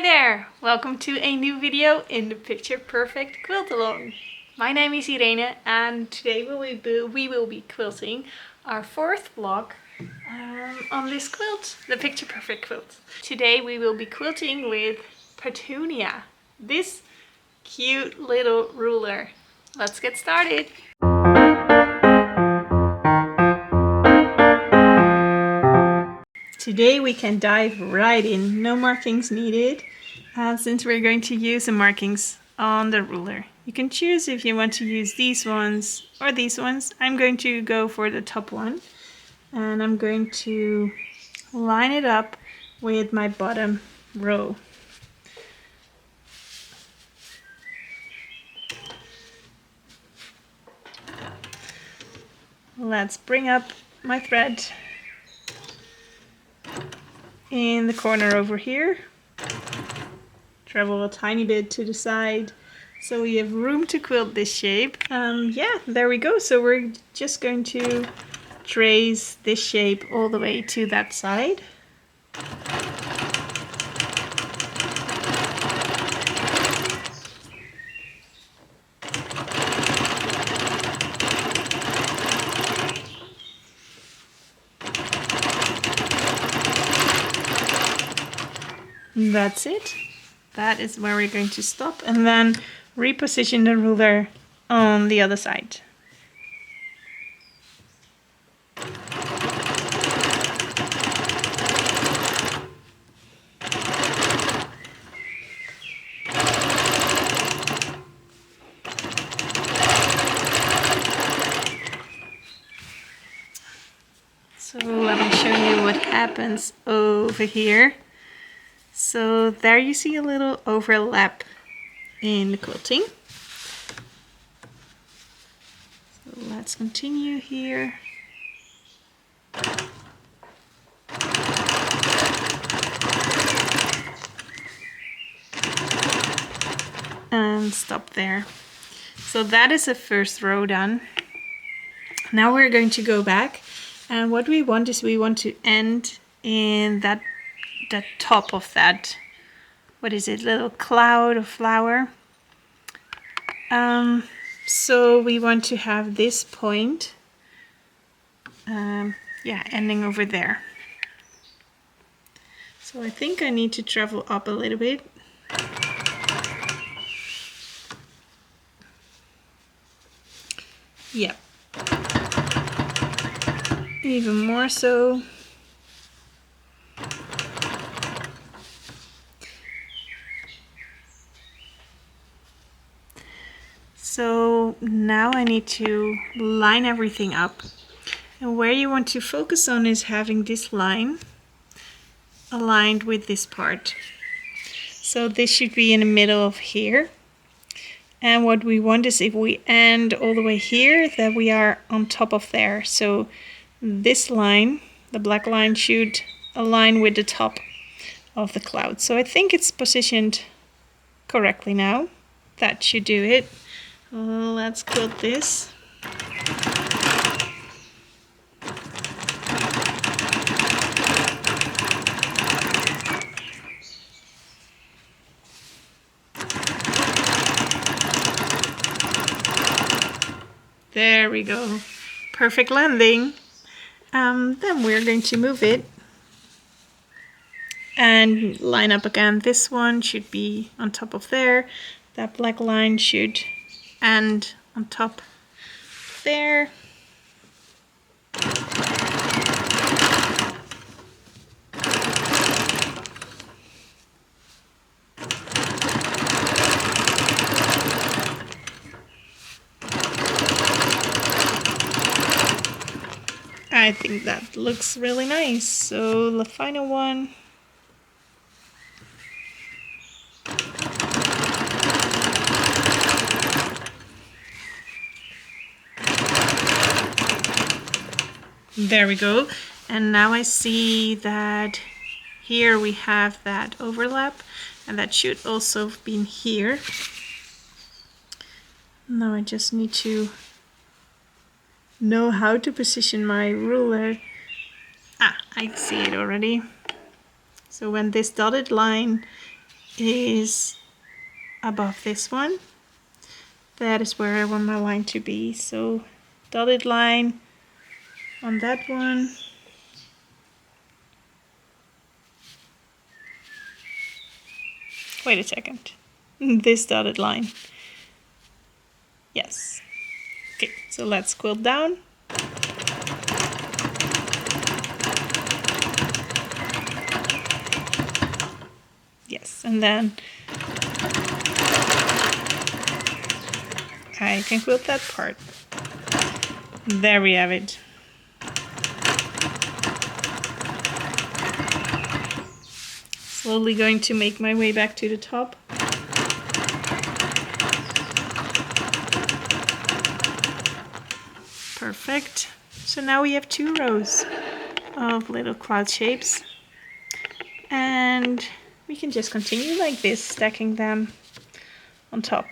Hi there! Welcome to a new video in the Picture Perfect Quilt Along. My name is Irene and today we will be quilting our fourth block on this quilt, the Picture Perfect quilt. Today we will be quilting with Petunia, this cute little ruler. Let's get started! Today we can dive right in, no markings needed, since we're going to use the markings on the ruler. You can choose if you want to use these ones or these ones. I'm going to go for the top one, and I'm going to line it up with my bottom row. Let's bring up my thread in the corner over here, travel a tiny bit to the side so we have room to quilt this shape. Yeah, there we go. So we're just going to trace this shape all the way to that side. That's it. That is where we're going to stop and then reposition the ruler on the other side. So let me show you what happens over here. So there you see a little overlap in the quilting. So let's continue here. And stop there. So that is the first row done. Now we're going to go back, and what we want is we want to end in the top of that, what is it, little cloud of flower. So we want to have this point, yeah, ending over there. So I think I need to travel up a little bit. Yep. Even more so. So now I need to line everything up, and where you want to focus on is having this line aligned with this part. So this should be in the middle of here, and what we want is if we end all the way here, that we are on top of there. So this line, the black line, should align with the top of the cloud. So I think it's positioned correctly now. That should do it. Let's quilt this. There we go. Perfect landing. Then we're going to move it and line up again. This one should be on top of there. That black line should end on top there. I think that looks really nice. So the final one. There we go. And now I see that here we have that overlap, and that should also have been here. Now I just need to know how to position my ruler. I see it already. So when this dotted line is above this one. That is where I want my line to be. So dotted line on that one. Wait a second. This dotted line. Yes. Okay, so let's quilt down. Yes, and then I can quilt that part. There we have it. Slowly going to make my way back to the top. Perfect. So now we have 2 rows of little cloud shapes. And we can just continue like this, stacking them on top.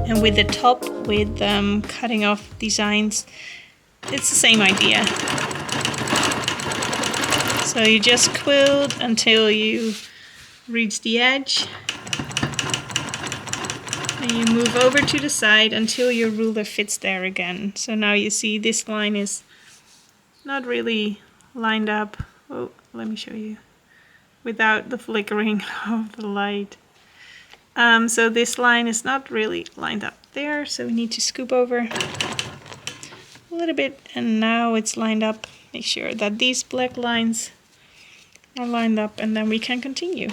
And with the top, with cutting off designs, it's the same idea. So you just quilt until you reach the edge. And you move over to the side until your ruler fits there again. So now you see this line is not really lined up. Oh, let me show you. Without the flickering of the light. So this line is not really lined up there, so we need to scoop over a little bit, and now it's lined up. Make sure that these black lines are lined up, and then we can continue.